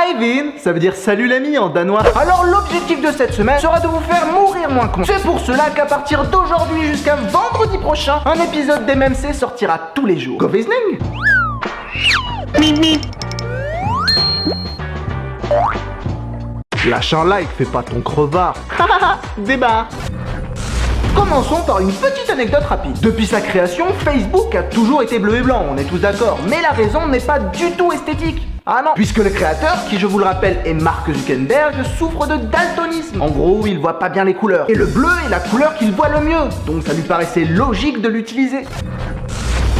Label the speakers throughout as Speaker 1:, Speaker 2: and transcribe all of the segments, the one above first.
Speaker 1: Hej Vin, ça veut dire salut l'ami en danois. Alors l'objectif de cette semaine sera de vous faire mourir moins con. C'est pour cela qu'à partir d'aujourd'hui jusqu'à vendredi prochain, un épisode d'MMC sortira tous les jours. Go Visning. Lâche un like, fais pas ton crevard. Débat. Commençons par une petite anecdote rapide. Depuis sa création, Facebook a toujours été bleu et blanc, on est tous d'accord. Mais la raison n'est pas du tout esthétique. Ah non, puisque le créateur, qui je vous le rappelle est Mark Zuckerberg, souffre de daltonisme. En gros, il voit pas bien les couleurs. Et le bleu est la couleur qu'il voit le mieux. Donc ça lui paraissait logique de l'utiliser.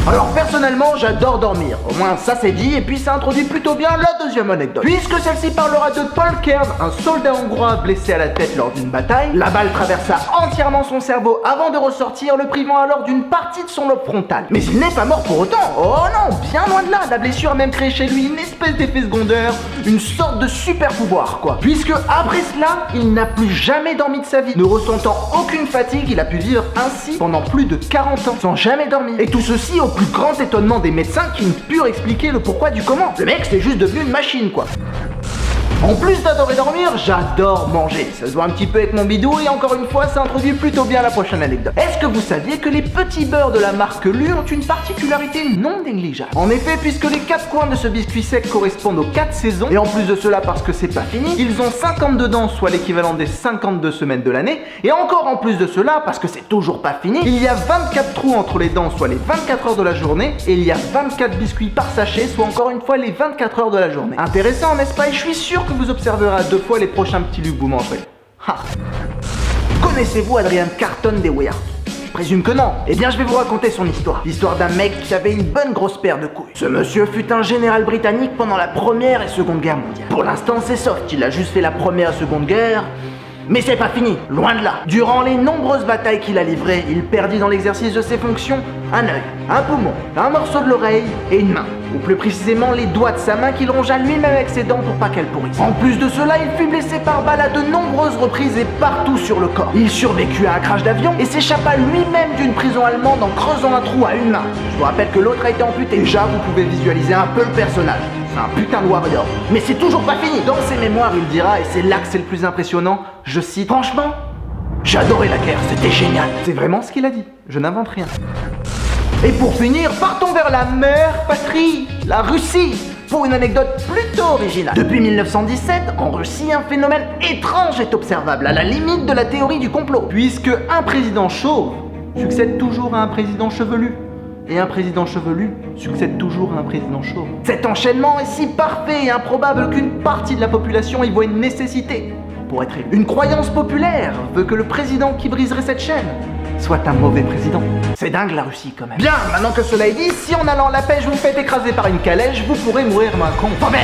Speaker 1: Alors personnellement, j'adore dormir. Au moins ça c'est dit, et puis ça introduit plutôt bien la deuxième anecdote. Puisque celle-ci parlera de Paul Kern, un soldat hongrois blessé à la tête lors d'une bataille. La balle traversa entièrement son cerveau avant de ressortir, le privant alors d'une partie de son lobe frontal. Mais il n'est pas mort pour autant. Oh non, bien loin de là. La blessure a même créé chez lui une espèce d'effet secondaire, une sorte de super pouvoir quoi. Puisque après cela, il n'a plus jamais dormi de sa vie. Ne ressentant aucune fatigue, il a pu vivre ainsi pendant plus de 40 ans, sans jamais dormir. Et tout ceci au plus grand étonnement des médecins qui ne purent expliquer le pourquoi du comment. Le mec c'est juste devenu une machine quoi. En plus d'adorer dormir, j'adore manger. Ça se voit un petit peu avec mon bidou et encore une fois, ça introduit plutôt bien la prochaine anecdote. Est-ce que vous saviez que les petits beurres de la marque Lu ont une particularité non négligeable? En effet, puisque les 4 coins de ce biscuit sec correspondent aux 4 saisons, et en plus de cela parce que c'est pas fini, ils ont 52 dents, soit l'équivalent des 52 semaines de l'année, et encore en plus de cela, parce que c'est toujours pas fini, il y a 24 trous entre les dents, soit les 24 heures de la journée, et il y a 24 biscuits par sachet, soit encore une fois les 24 heures de la journée. Intéressant, n'est-ce pas? Et je suis sûr que vous observerez à 2 fois les prochains petits lus que vous mangerez. Ha. Connaissez-vous Adrian Carton des Weird? Je présume que non. Eh bien je vais vous raconter son histoire. L'histoire d'un mec qui avait une bonne grosse paire de couilles. Ce monsieur fut un général britannique pendant la première et seconde guerre mondiale. Pour l'instant c'est soft, il a juste fait la première et seconde guerre. Mais c'est pas fini, loin de là. Durant les nombreuses batailles qu'il a livrées, il perdit dans l'exercice de ses fonctions un œil, un poumon, un morceau de l'oreille et une main. Ou plus précisément les doigts de sa main qu'il rongea lui-même avec ses dents pour pas qu'elles pourrissent. En plus de cela, il fut blessé par balle à de nombreuses reprises et partout sur le corps. Il survécut à un crash d'avion et s'échappa lui-même d'une prison allemande en creusant un trou à une main. Je vous rappelle que l'autre a été amputé. Déjà, vous pouvez visualiser un peu le personnage. C'est un putain de warrior. Mais c'est toujours pas fini. Dans ses mémoires, il dira, et c'est là que c'est le plus impressionnant, je cite, franchement, j'ai adoré la guerre, c'était génial. C'est vraiment ce qu'il a dit, je n'invente rien. Et pour finir, partons vers la mère patrie, la Russie, pour une anecdote plutôt originale. Depuis 1917, en Russie, un phénomène étrange est observable, à la limite de la théorie du complot. Puisque un président chauve succède toujours à un président chevelu. Et un président chevelu succède toujours à un président chauve. Cet enchaînement est si parfait et improbable qu'une partie de la population y voit une nécessité pour être élu. Une croyance populaire veut que le président qui briserait cette chaîne soit un mauvais président. C'est dingue la Russie quand même. Bien, maintenant que cela est dit, si en allant à la pêche vous faites écraser par une calèche, vous pourrez mourir d'un con. Pas belle.